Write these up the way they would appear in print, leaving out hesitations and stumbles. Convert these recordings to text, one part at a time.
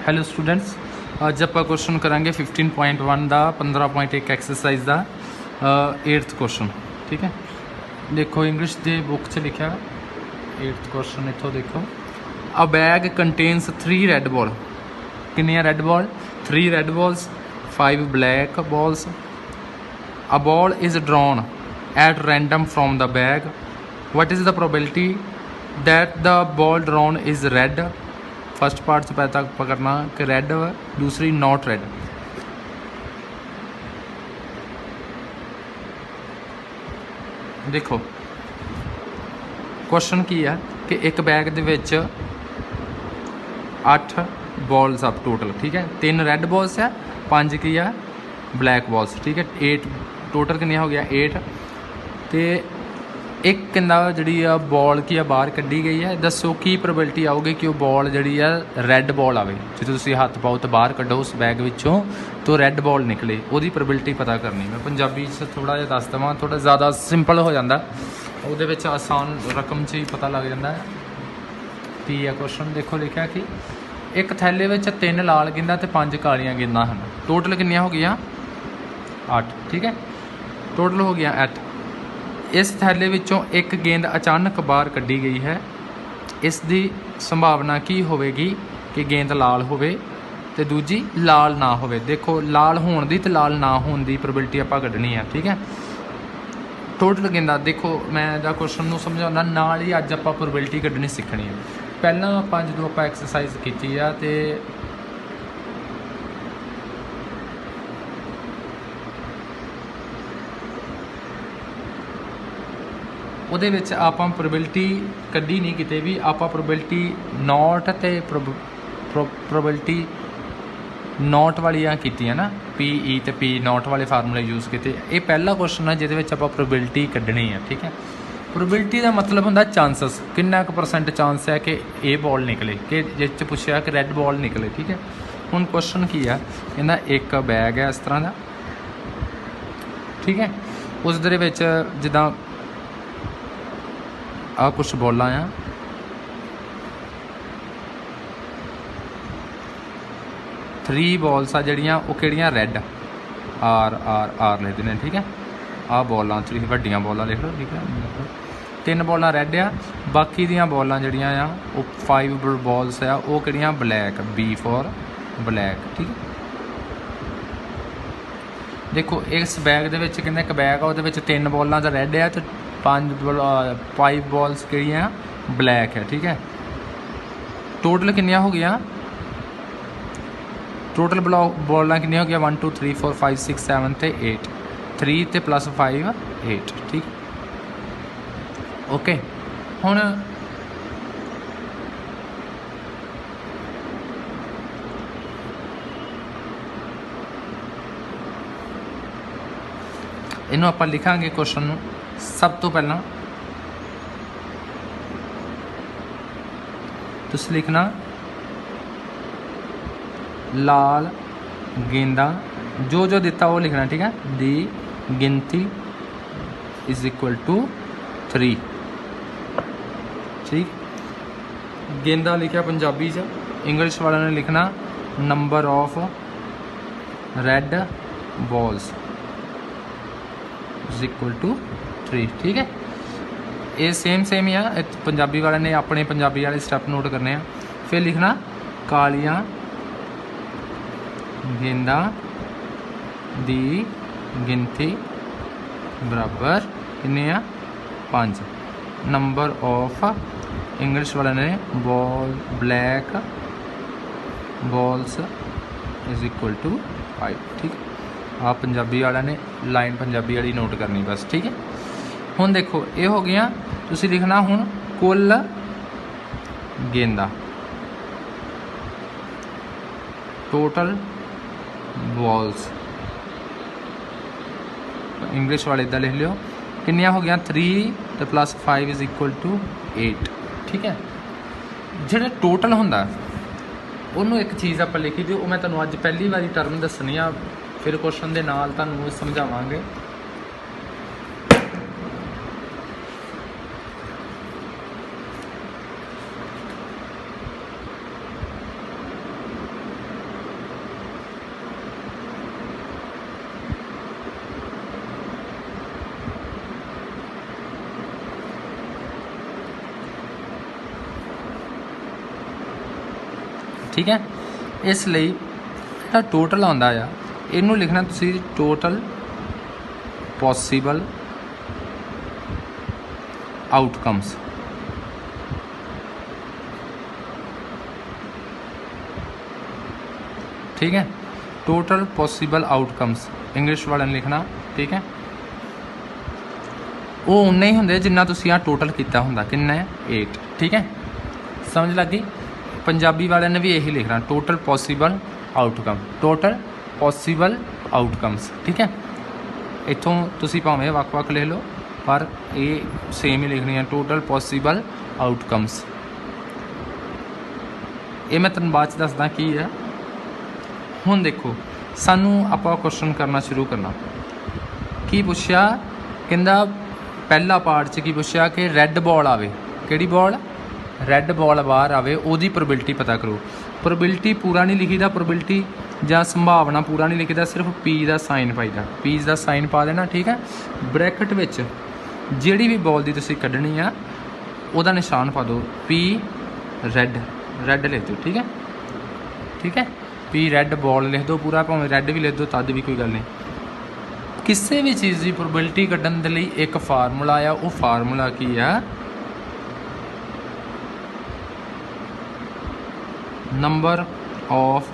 Hello students, अज आप question करांगे 15.1 का 15.1 एक्सरसाइज का 8th क्वेश्चन। ठीक है, देखो इंग्लिश के बुक च लिखा 8th क्वेश्चन। इतों देखो, a bag contains 3 red ball. कितनी red ball? 3 red balls, 5 black balls. A ball is drawn at random from the bag. What is the probability that the ball drawn is red? First part से पता करना कि red, दूसरी not red. देखो question की है कि एक बैग दे विच 8 बॉल्स आप टोटल। ठीक है, 3 रेड बॉल्स है, 5 की है ब्लैक बॉल्स। ठीक है, 8 टोटल कितनी हो गया 8। तो एक कहना जी बॉल की बाहर कढ़ी गई है। दसो की प्रोबेबिलिटी आऊगी कि वो बॉल जी रैड बॉल आए। जो तुम हथ पाओ तो बाहर कढ़ो उस बैग विचों तो रैड बॉल निकले, वो प्रोबेबिलिटी पता करनी। मैं पंजाबी थोड़ा जिहा दस देवां, थोड़ा ज़्यादा सिंपल हो जाता, वो आसान रकम च ही पता लग जाता है की है क्वेश्चन। देखो लिखा कि एक थैले में 3 लाल गेंदा तो 5 कालियां गेंदा हैं। टोटल कितनियां हो गई? 8। ठीक है, टोटल हो गया 8। इस थैले विचों एक गेंद अचानक बाहर कढ़ी गई है। इसकी संभावना की होगी कि गेंद लाल होवे ते दूजी लाल ना होवे। देखो लाल होने की तो लाल ना होने की प्रोबेबिलिटी आप कढ़नी है। ठीक है, टोटल गेंदा देखो मैं क्वेश्चन को समझाना नाल ही अज आप प्रोबेबिलिटी कढ़नी सीखनी है। पहला आप जो आप एक्सरसाइज की है तो ਉਹਦੇ ਵਿੱਚ ਆਪਾਂ प्रोबेबिलिटी कढ़ी नहीं किते भी। आप प्रोबेबिलिटी नॉट ते प्रोबेबिलिटी नॉट वालियां कीतियां ना, PE ते P नॉट वाले फार्मूले यूज़ किए। ये पहला क्वेश्चन है जिहदे आप प्रोबेबिलिटी कढ़नी है। ठीक है, प्रोबेबिलिटी का मतलब होंदा चांसेस, कितना % चांस है कि ये बॉल निकले, कि जिस पूछा कि रैड बॉल निकले। ठीक है, हुण क्वेश्चन की है, कहना एक बैग है इस तरह का। ठीक है, उस दे विच जिद्दां आ कुछ बॉलां आ, थ्री बॉल्स आ जड़ियाँ वो किहड़ियां रैड, आर आर आर लिख देने। ठीक है, आ बॉलां 3 वड्डियां बॉलां लिख लो। ठीक है, 3 बॉलां रैड आ, बाकी दियां बॉलां जड़ियां आ वो 5 बॉल्स आ वो किहड़ियां ब्लैक, B फॉर ब्लैक। ठीक है, देखो इस बैग दे विच कहंदे एक बैग आ, उहदे विच 3 बॉलां दा रैड आ तो 5 बॉल्स किहड़ियां ब्लैक है। ठीक है, टोटल कितनियां हो गया? टोटल बॉलां कितनियां हो गया? 1 2 3 4 5 6 7 ते 8। 3 ते +5 8। ठीक, ओके। हुण इनू आप लिखांगे क्वेश्चन नू। सब तो पहला तुसीं लिखना लाल गेंदा जो जो दिता वो लिखना। ठीक है, दी गिनती इज इक्वल टू 3। ठीक, गेंदा लिखा पंजाबी च, इंग्लिश वाले ने लिखना number of red balls is equal to 3। ठीक है, ये सेम ही आ। पंजाबी वाले ने अपने पंजाबी वाले स्टैप नोट करने हैं। फिर लिखना कालियां गेंदा दी गिनती बराबर कितने आ? 5। नंबर ऑफ इंग्लिश वाले ने ball black balls is equal to 5। ठीक है, आप पंजाबी वाले ने लाइन पंजाबी वाली नोट करनी बस। ठीक है, हुण देखो ये हो गया। तुसीं लिखना हुण कुल गेंदा, टोटल बॉल्स, इंग्लिश वाले इदा लिख लियो कितनियां हो गया? 3 ते +5 इज इक्वल टू 8। ठीक है, जिहड़ा टोटल हुंदा उन्होंने एक चीज़ आप लिखी दी, मैं तुहानूं अज पहली बारी टर्म दसनी आ, फिर क्वेश्चन के नाल तुहानूं समझावांगे। ठीक है। इसलिए जिहड़ा टोटल आउंदा आ इहनूं लिखना तुसीं टोटल पॉसिबल आउटकम्स। ठीक है, टोटल पॉसिबल आउटकम्स इंग्लिश वाले ने लिखना। ठीक है, वो उन्ने ही होंगे जिन्ना तुसीं आ टोटल किया हुंदा, किन्ना है 8। ठीक है, समझ लग गई। पंजाबी वाले ने भी यही लिखना total possible outcome, total possible outcomes. ठीक है, इत्थों तुसीं भावें वक्-वक् लिख लो पर ये सेम ही लिखनी है टोटल पॉसिबल आउटकम्स। ये मैं तुहानूं बाद च दसदा की है। हुण देखो सानू आपां क्वेश्चन करना शुरू करना। की पुछया, कहंदा पहला पार्ट च की पुछया कि रैड बॉल आवे, किहड़ी बॉल, रैड बॉल बाहर आवे, ओहदी प्रोबेबिलिटी पता करो। प्रोबेबिलिटी पूरा नहीं लिखीदा, प्रोबेबिलिटी जां संभावना पूरा नहीं लिखीदा, सिर्फ पी का साइन पाईदा, पी का साइन पा देना। ठीक है, ब्रैकेट विच जिहड़ी भी बॉल दी तुसीं कड्ढनी आ उहदा निशान पा दो, पी रैड, रैड लिख दो। ठीक है, ठीक है, पी रैड बॉल लिख दो पूरा, भावें रैड भी लिख दो तद भी कोई गल नहीं। किसी भी चीज़ की प्रोबेबिलिटी कड्ढण दे लई एक फार्मूला आ, वो फार्मूला की आ, number of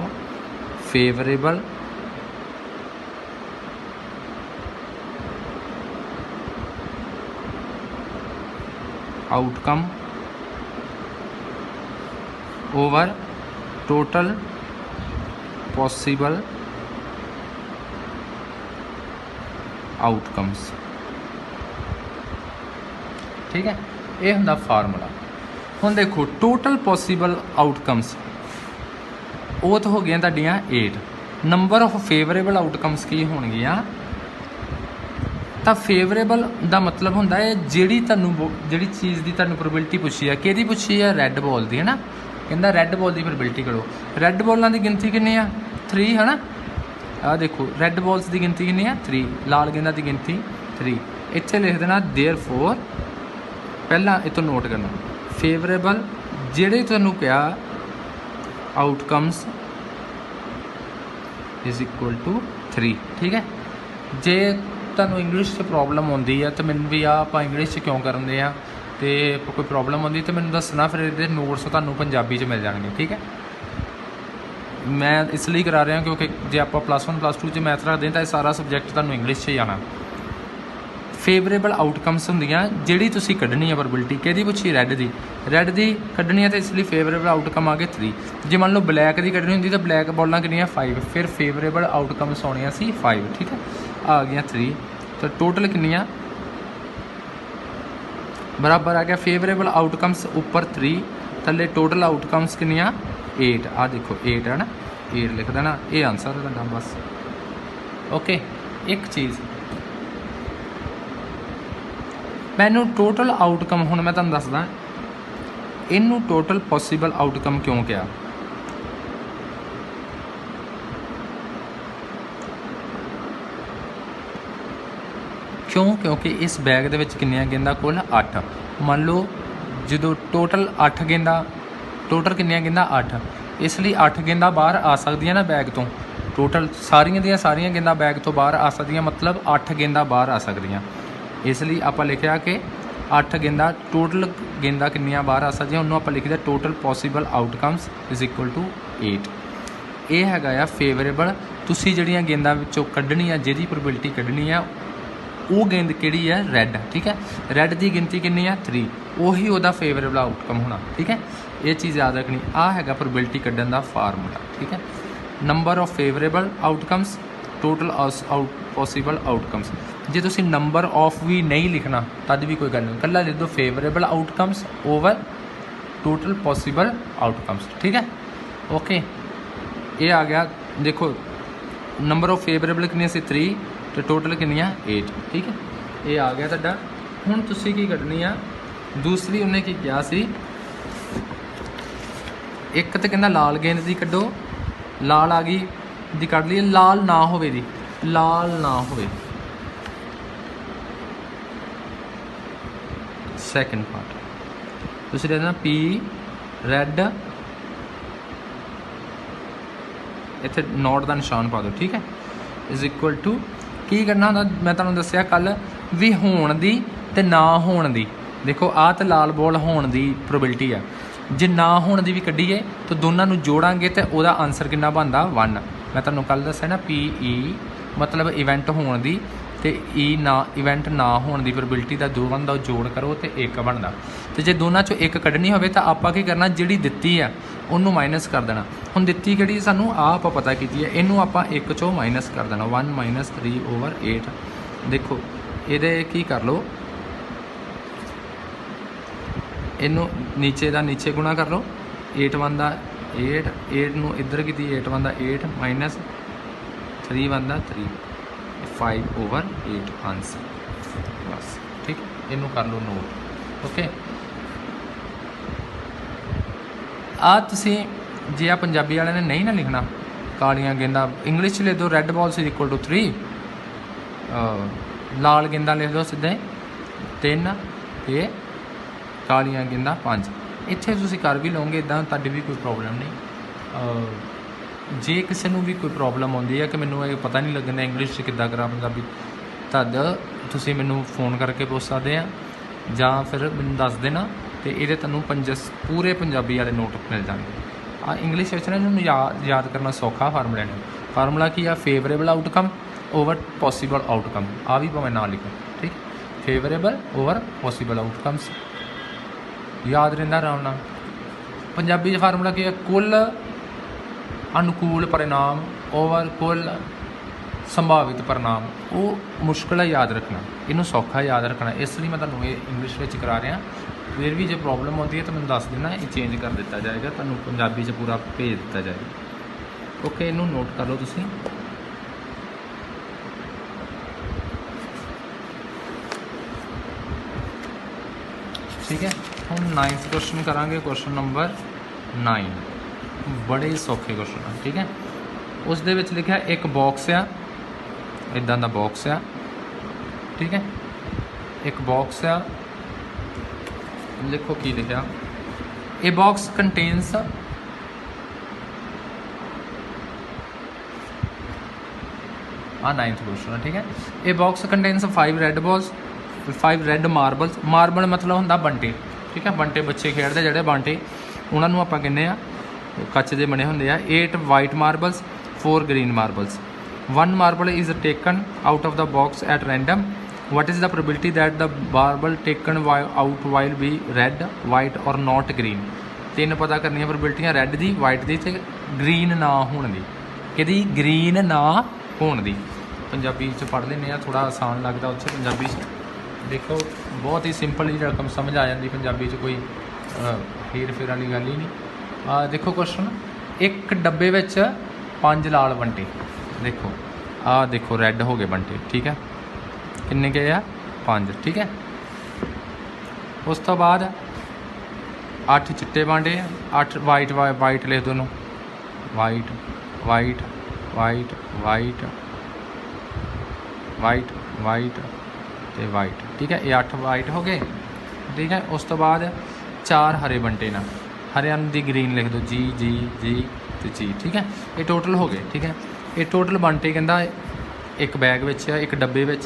favourable outcome over total possible outcomes. ठीक है, ये हुंदा फार्मूला। हुण देखो टोटल पॉसिबल आउटकम्स वो तो हो गई तुहाडियां 8। नंबर ऑफ फेवरेबल आउटकम्स की होणगियां, तो फेवरेबल का मतलब होंदा है जिहड़ी तुहानूं जिहड़ी चीज़ की तुहानूं प्रोबेबिलिटी पुछी है, किहदी पुछी है, रैड बॉल की है ना। कहंदा रैड बॉल की प्रोबेबिलिटी करो। रैड बॉलों की गिनती कितनी है, 3 है ना। आ देखो रैड बॉल्स की गिनती कितनी है, 3, लाल गेंदा की गिनती 3। इत्थे लिख देना देयरफॉर, पहला इतों नोट करना फेवरेबल जिहड़े तुहानूं कहा आउटकम्स इज इक्वल टू 3। ठीक है, जे तुहानूं इंग्लिश से प्रॉब्लम आउंदी है तो मैनूं भी आपां इंग्लिश च क्यों करदे आ, तो कोई प्रॉब्लम आउंदी तो मैनूं दसना, फिर इहदे नोट्स तुहानूं पंजाबी च मिल जाणगे। ठीक है, मैं इसलिए करा रहा क्योंकि जे आप +1 +2 च मैथ रखते हैं तो यह सारा सबजैक्ट तुहानूं इंग्लिश च ही आना। फेवरेबल आउटकम्स होंदियां जिहड़ी तुसीं कड्ढनी है प्रोबेबिलिटी, किहदी पुछी, रैड दी, रैड दी कड्ढनी है तो इसलिए फेवरेबल आउटकम आ गए 3। जे मान लो ब्लैक की कड्ढनी होंदी तो ब्लैक बॉलां कितनियां 5, फिर फेवरेबल आउटकम्स आउणियां सी 5। ठीक है, आ गई 3, तो टोटल कितनियां बराबर आ गया फेवरेबल आउटकम्स उपर 3, थल्ले टोटल आउटकम्स कितनियां 8। आ देखो 8 है ना, 8 लिख देना, ये आंसर है तुहाडा बस। ओके, एक चीज़ मैनू टोटल आउटकम हुण मैं तुहानूं दसदा, इनू टोटल पॉसिबल आउटकम क्यों कहा। क्यों, क्योंकि इस बैग दे विच कितनियां गेंदां कुल 8। मान लो जो टोटल 8 गेंदा, टोटल कितनियां गेंदां 8, इसलिए 8 गेंदां बाहर आ सकदियां ना बैग तो, टोटल सारियां दियां सारियां गेंदां बैग तो बाहर आ सकदियां, मतलब 8 गेंदां बाहर आ सकदियां। इसलिए आप लिखा कि 8 गेंदा टोटल गेंदा कितनियां बाहर आ सकदियां, उन्होंने आप लिखिदा total possible outcomes is equal to 8। ये हैगा फेवरेबल, तुसीं जिहड़ियां गेंदां विचों कड्ढनी है, जिहदी प्रोबेबिलिटी कड्ढनी है वो गेंद किहड़ी है, रैड। ठीक है, रैड की गिनती कितनी है 3, उही उहदा फेवरेबल आउटकम होना। ठीक है, ये चीज़ याद रखनी। आ हैगा प्रोबेबिलिटी कड्ढण दा फार्मूला। ठीक है, number of favourable outcomes total possible outcomes. जे तुसीं नंबर ऑफ भी नहीं लिखना तद भी कोई गल नहीं, कल्ला लिख दो favourable outcomes over total possible outcomes. ठीक है, ओके, ये आ गया। देखो नंबर ऑफ फेवरेबल कितनी सी 3, तो टोटल कितनी 8। ठीक है, ये आ गया तुहाडा। हुण तुसीं की कड्ढनी आ दूसरी, उन्हें की किहा सी, एक तो कहंदा लाल गेंद दी कड्ढो, लाल आ गई दी कड्ढ ली, लाल ना होवे दी, लाल ना होवे। सैकेंड पार्ट तुसीं लिखना पी रैड इत्थे नॉट का निशान पा दो, ठीक है। इज इक्वल टू की करना होंदा, मैं तुहानूं दस्सिया कल भी होण दी ते ना होण दी। देखो आ तो लाल बॉल होण दी प्रोबेबिलिटी है, जे ना होण दी भी कड्ढीए तो दोनों नूं जोड़ांगे तो वह आंसर कितना बनता 1। मैं तुहानूं कल दस्सिया ना PE मतलब इवेंट होण दी ते ई ना इवेंट ना होने की प्रोबेबिलिटी का दोवां का जोड़ करो तो 1 बनता। तो जे दोनों चों 1 कढ़नी हो तो आप करना, जिहड़ी दित्ती है उन्होंने माइनस कर देना। हुण दित्ती किहड़ी सानूं आप पता की है, इनू आप 1 चों माइनस कर देना 1 - 3/8। देखो ये की कर लो, इनू नीचे का नीचे गुणा कर लो, 8 बनता 8, 8 नूं इधर की 8 बनता 8 माइनस 3 बनता 3, 5/8 आंसर बस, ठीक। इनू कर लो नोट, ओके। आ तुसी जे पंजाबी वाले ने नहीं ना लिखना, कालियां गेंदा इंग्लिश च लिख दो, red balls is equal to 3, लाल गेंदा लिख दो सीधे 3 ते कालियां गेंदा 5। इत्थे तुसी कर भी लोगे इदां, तुहाडी भी कोई प्रॉब्लम नहीं। जे किसी को भी कोई प्रॉब्लम आती है कि मैनू ये पता नहीं लगना इंग्लिश किद्दां करा पंजाबी, तद तुसी मैनू फोन करके पूछ सकते हैं जां फिर मैनू दस देना, तो ये तैनूं पूरे पंजाबी वाले नोट मिल जाएंगे। इंग्लिश ना इन्हूं याद करना सौखा फार्मूले ने। फार्मूला की आ, favourable outcome over possible outcome, आ भी भावें ना लिखो, ठीक। फेवरेबल ओवर पॉसीबल आउटकम्स याद रहिंदा आराम नाल। पंजाबी च फार्मूला की है, कुल अनुकूल परिणाम ओवर कुल संभावित परिणाम। वो मुश्किल है याद रखना, इनू सौखा याद रखना, इसलिए मैं तुहानूं ये इंग्लिश में करा रहा। फिर भी जो प्रॉब्लम आती है तो मैं दस देना, ये चेंज कर दिता जाएगा, तुहानूं पंजाबी च पूरा भेज दिता जाएगा, ओके। इनू नोट कर लो तुसीं। ठीक है, हम 9th क्वेश्चन करांगे, क्वेश्चन नंबर 9, बड़े ही सौखे क्वेश्चन है, ठीक है। उस दे विच लिखा एक बॉक्स आ, इदां दा बॉक्स आ, ठीक है। एक बॉक्स आ, लिखो की लिखा, ए बॉक्स कंटेन्स आ 9th क्वेश्चन है, ठीक है। A box contains 5 red balls, 5 red marbles. Marble मतलब होंदा बंटे, ठीक है। बंटे बच्चे खेडते जिहड़े बंटे, उन्होंने आपां कहने आ कच्च दे बने होंदे आ। 8 white marbles, 4 green marbles. 1 marble is taken out of the box at random, what is the probability that the marble taken out will be red white और नॉट ग्रीन। 3 पता करनी प्रोबेबिलिटियां रैड दी, वाइट दी ते ग्रीन ना होने दी। कि green ना होने दी पंजाबी च पढ़ लेने, थोड़ा आसान लगता उत्थे पंजाबी च। देखो बहुत ही सिंपल जी रकम समझ आ जाती पंजाबी च, कोई हेर फेर वाली गल ही नहीं। देखो क्वेश्चन, एक डब्बे में 5 लाल बंटे, देखो देखो रैड हो गए बंटे, ठीक है। किन्ने गए आ 5, ठीक है। उस तो बाद 8 चिट्टे बांटे, 8 वाइट वाइट लिख दोनों, white white white white white white तो वाइट, ठीक है। ये 8 वाइट हो गए, ठीक है। उस तो बाद 4 हरे बंटे ना, हरियां दी ग्रीन लिख दो, जी जी जी तो जी, ठीक है। ये टोटल हो गए, ठीक है। ये टोटल बंटे कहता एक बैग में, एक डब्बे में,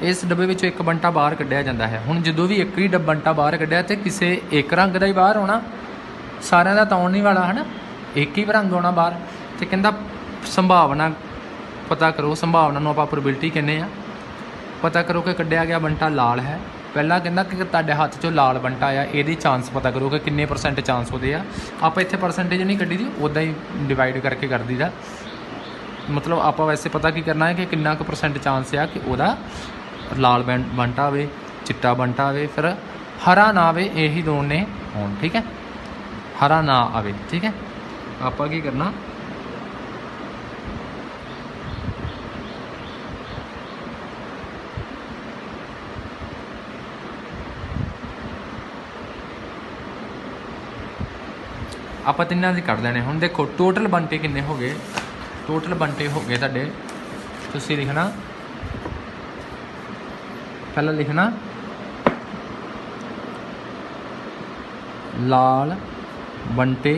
इस डब्बे में एक बंटा बाहर कढ़िया जाता है। हुण जो भी एक ही बंटा बाहर कढ़िया तो किसी एक रंग का ही बाहर होना, सारिਆਂ ਦਾ ਤਾਂ आने नहीं वाला है ना, एक ही रंग होना बाहर। तो कहता संभावना पता करो, संभावना ਨੂੰ ਆਪਾਂ प्रोबेबिलिटी कहने आ, पता करो कि कढ़िया गया बंटा लाल है। पहला कहता कि तुहाडे हत्थ 'चों लाल बंटा आया, ये चांस पता करो कि किन्ने % चांस होते हैं। आप इत्थे परसेंटेज नहीं कढ़ी दी, उदा ही डिवाइड करके कर दीदा। मतलब आप वैसे पता की करना है कि किन्ना कुछ % चांस है कि वह लाल बंटा आवे, चिट्टा बंटा आवे, फिर हरा ना आवे, यही दोने होन, ठीक है। हरा ना आवे, ठीक है। आप की करना, आप तिन्ना की कढ़ लेने। हुण देखो टोटल बंटे किन्ने हो गए, टोटल बंटे हो गए तुहाडे, तुसीं लिखना, पहला लिखना लाल बंटे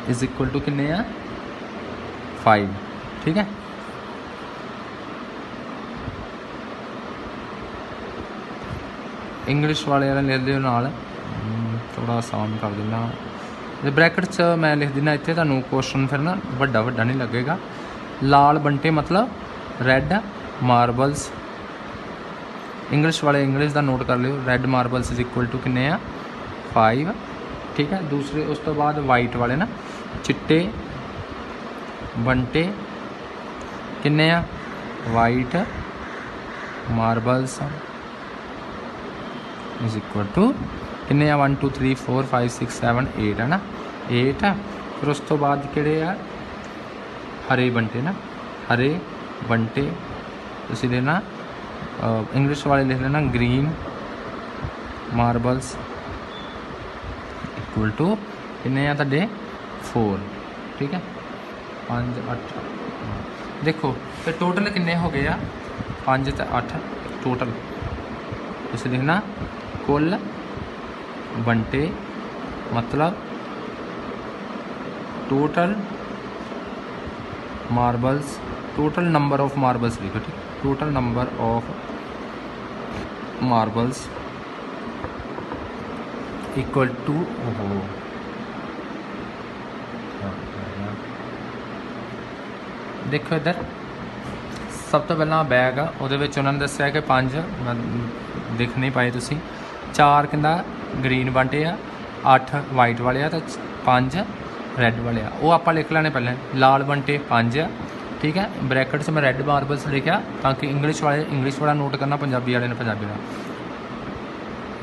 इज इक्वल टू किन्ने आ 5, ठीक है। इंग्लिश वाले लिख दिओ नाल, थोड़ा आसान कर देना। ब्रैकेट च मैं लिख देना इत्थे, तुहानूं क्वेश्चन फिर ना वड्डा वड्डा नहीं लगेगा। लाल बंटे मतलब रैड मार्बल्स, इंग्लिश वाले इंग्लिश का नोट कर लियो। Red marbles is equal to किन्ने आ 5, ठीक है। दूसरे उस तो बाद वाइट वाले ना चिट्टे बंटे किन्ने आ white marbles is equal to किन्ने आ 1 2 3 4 5 6 7 8 है ना 8 है। फिर उस तो बाद किहड़े आ हरे बंटे ना, हरे बंटे तुसीं लेना इंग्लिश वाले लिख लेना ग्रीन मार्बल्स इक्वल टू किन्ने आ तुहाडे 4, ठीक है। 5 8 देखो फिर टोटल किन्ने हो गए आ 5 ते 8 टोटल। तुसीं लिखना कुल बंटे मतलब total marbles, total number of marbles लिखो, ठीक। Total number of marbles equal to देखो इधर सब तो पहला बैग आ, उहदे विच उन्होंने दस्सिया कि 5 दिख नहीं पाए तुसीं, 4 कहंदा ग्रीन बंटे आ, 8 वाइट वाले आ ते 5 रैड वाले आ। वो आपां लिख लैने पहले। लाल बंटे 5 आ, ठीक है। ब्रैकेट से मैं रैड मार्बल्स लिखा ताकि इंग्लिश वाले इंग्लिश वाला नोट करना, पंजाबी वाले ने पंजाबी का,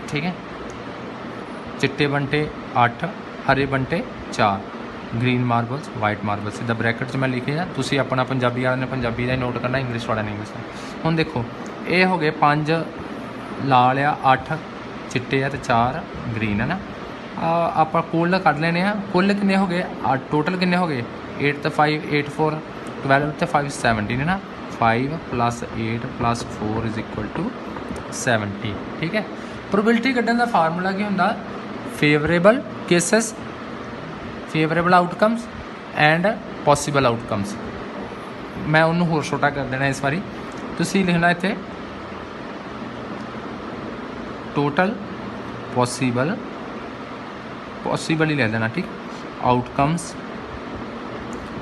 ठीक है। चिट्टे बंटे 8, हरे बंटे 4, ग्रीन मार्बल्स वाइट मार्बल्स इदा ब्रैकेट से मैं लिखे। तुसीं अपना पंजाबी वाले ने पंजाबी का नोट करना, इंग्लिश वाले ने इंग्लिश का। हुण देखो ये हो गए 5 लाल आ, 8 चिट्टे आ ते 4 ग्रीन है ना। आपां कुल कढ लेने आ। कुल किन्ने हो गए टोटल किन्ने हो गए 8 ते 5 8 4 12 ते 5 17 है ना। 5 + 8 + 4 इज इक्वल टू 70, ठीक है। प्रोबेबिलिटी कड्ढण दा फार्मूला की हुंदा favourable cases, favourable outcomes and possible outcomes. मैं उन्होंने होर छोटा कर देना इस बारी। तुसीं लिखना इत्थे टोटल पॉसीबल ही लिख देना, ठीक। आउटकम्स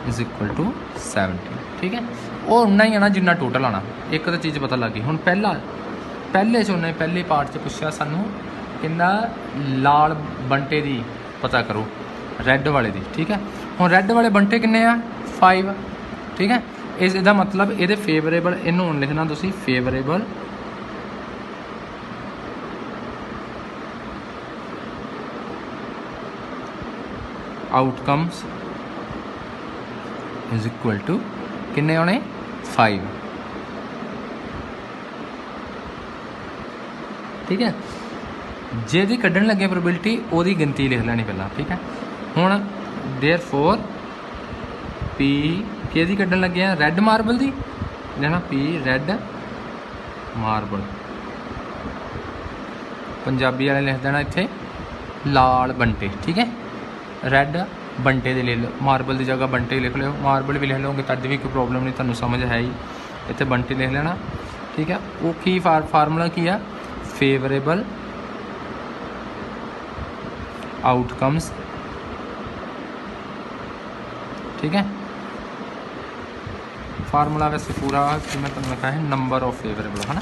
इज इक्वल टू 70, ठीक है। वो उन्ना ही आना जिन्ना टोटल आना। एक तो चीज़ पता लगी। हुण पहले च उन्हें पहले पार्ट च पुछया सानू कहंदा लाल बंटे दी पता करो रैड वाले दी, ठीक है। हुण रैड वाले बंटे किन्ने आ 5, ठीक है। इसदा मतलब ये फेवरेबल इनू लिखना तुसीं favourable outcomes is equal to किन्ने होने 5, ठीक है। जेदी कड्ढण लगे प्रोबेबिलिटी ओदी गिनती लिख लैनी पहला, ठीक है। हुण देयरफॉर पी केदी कड्ढण लगे रैड मार्बल दी लिखना पी रैड मार्बल, पंजाबी वाले लिख देना इत्थे लाल बंटे, ठीक है। रैड बंटे दे ले लो, मार्बल की जगह बंटे लिख लो, मार्बल भी लिख लोगे तद भी कोई प्रॉब्लम नहीं, तुहानूं समझ है ही। इत्थे बंटे लिख लेना, ठीक है। वो की फार्मूला की है फेवरेबल आउटकम्स, ठीक है। फार्मूला वैसे पूरा कि मैं तुहानूं लिखा है नंबर ऑफ फेवरेबल, है ना।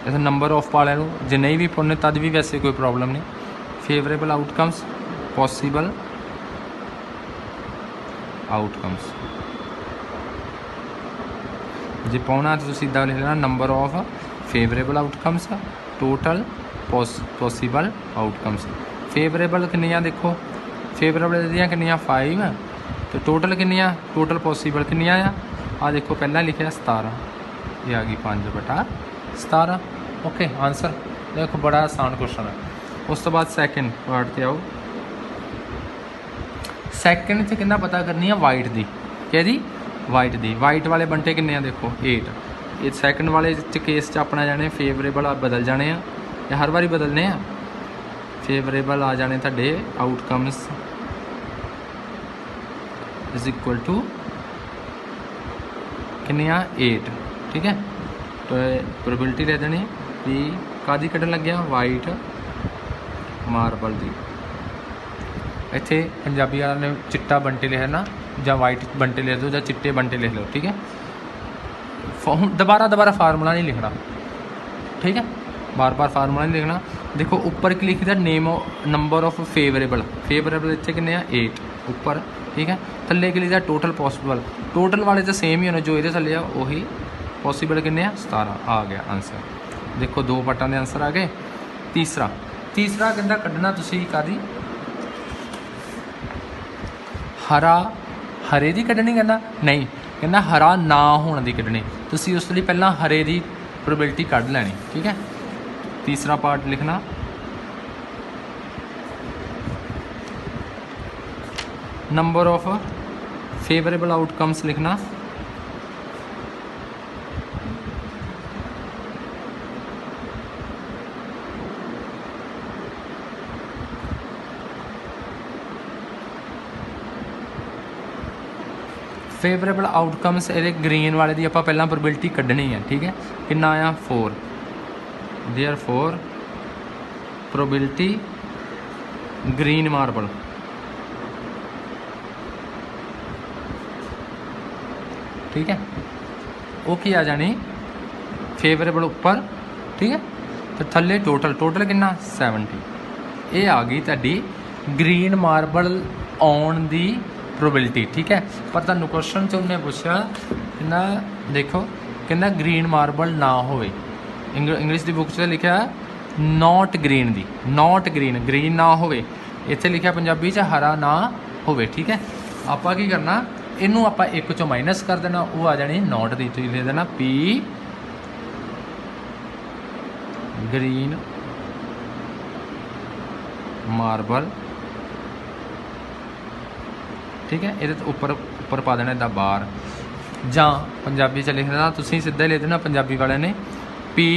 जैसे नंबर ऑफ पा लो, जो नहीं भी पढ़ने तद भी वैसे कोई प्रॉब्लम नहीं। फेवरेबल आउटकम्स पॉसीबल आउटकम्स जो पाना तो सीधा लिख लेना number of favourable outcomes total possible outcomes. Favourable किनिया देखो फेवरेबल दियाँ किनिया 5 तो टोटल किनिया टोटल पॉसीबल किनिया आ देखो पहला लिखा 17, ये आ गई 5/17। ओके आंसर देखो बड़ा आसान क्वेश्चन है। उस तो बाद सैकेंड पार्ट पर आओ। सैकेंड च कितना पता करनी है वाइट दी, कहदी वाइट दी। वाइट वाले बंटे किन्ने देखो 8। ये सैकेंड वाले केस च अपना जाने फेवरेबल बदल जाने या हर बारी बदलने फेवरेबल आ जाने तुहाडे आउटकम्स इज इक्वल टू किन्ने आ 8, ठीक है। तो प्रोबेबिलिटी ले देनी भी कादी कढ़न लग्या वाइट मार्बल दी। इत्थे पंजाबी वाले ने चिट्टा बंटे लिखा ना, ਜਾਂ वाइट बंटे लिख दो, ਜਾਂ चिट्टे बंटे लिख लो, ठीक है। दोबारा फार्मूला नहीं लिखना, ठीक है, बार बार फार्मूला नहीं लिखना। देखो उपर की लिखी था नेम नंबर ऑफ फेवरेबल इतने किन्ने 8 उपर, ठीक है। थले की लिखा टोटल पॉसिबल, टोटल वाले तो सेम ही होने जो ये थले उही पॉसिबल किन्ने 17 आ गया आंसर। देखो 2 पार्टां दे आंसर आ गए। तीसरा कहंदा कढ़ना तुसीं कादी हरा हरे की कढ़नी, कहना नहीं, कहना हरा ना होने की कढ़नी। तुसीं उस लिए पहला हरे की प्रोबेबिलिटी कढ़ लैनी, ठीक है। तीसरा पार्ट लिखना नंबर ऑफ फेवरेबल आउटकम्स लिखना, फेवरेबल आउटकम्स ये ग्रीन वाले की आप पहला प्रोबेबिलिटी कढ़नी है, ठीक है। कितना आया 4, देयर 4 प्रोबेबिलिटी ग्रीन मार्बल, ठीक है। वो की आ जानी फेवरेबल उपर, ठीक है। तो थले टोटल कितना 70। ये आ गई तुहाडी ग्रीन मार्बल आउण दी प्रोबेबिलिटी, ठीक है। पर तुहानूं क्वेश्चन च उन्हें पूछा कहना देखो कहना ग्रीन मार्बल ना होवे, इंग्लिश की बुक से लिखा not green the, not green ना होवे, इत्थे लिखा पंजाबी च हरा ना होवे, ठीक है। आपां की करना इनू आपां 1 चों माइनस कर देना, वो आ जानी नॉट दी, तुसीं लिख देना पी ग्रीन मार्बल, ठीक है। ये उपर पा देना इदा बार, जां पंजाबी च लिख देना तुसीं सीधा लिख देना पंजाबी वाले ने पी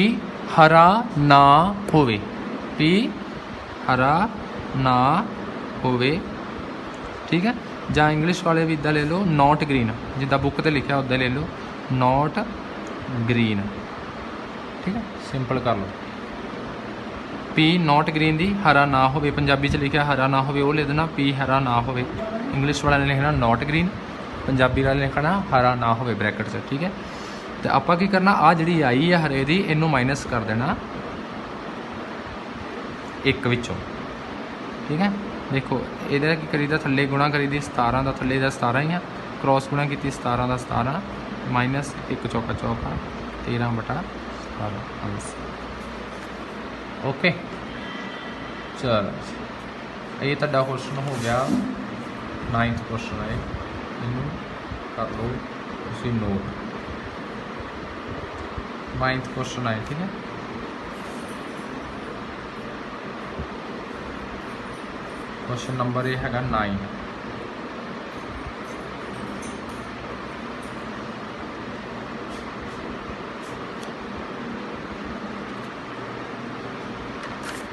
हरा ना होवे, पी हरा ना होवे, ठीक है। जां इंग्लिश वाले भी इदा ले लो नॉट ग्रीन, जिदा बुक ते लिखा उदा ले लो नॉट ग्रीन, ठीक है। सिंपल कर लो पी नॉट ग्रीन दी हरा ना होवे, पंजाबी च लिखा हरा ना होवे, वो ले देना पी हरा ना होवे। इंग्लिश वाले ने लिखना नॉट ग्रीन, पंजाबी वाले ने लिखना हरा ना होवे ब्रैकेट से, ठीक है। तो आपां की करना आ जिहड़ी आई है हरे दी इनू माइनस कर देना 1 विचों, ठीक है। देखो ये की करीदा थले गुणा करी दी 17 का, थले का 17 ही है, क्रॉस गुणा की 17 का 17 माइनस 1 चौका 13/17 आंसर, ओके। चलो ये तुहाडा क्वेश्चन हो गया 9th क्वेश्चन है, इनू कर लो तुसीं नोट। 9th क्वेश्चन है, ठीक है। क्वेश्चन नंबर ये है 9।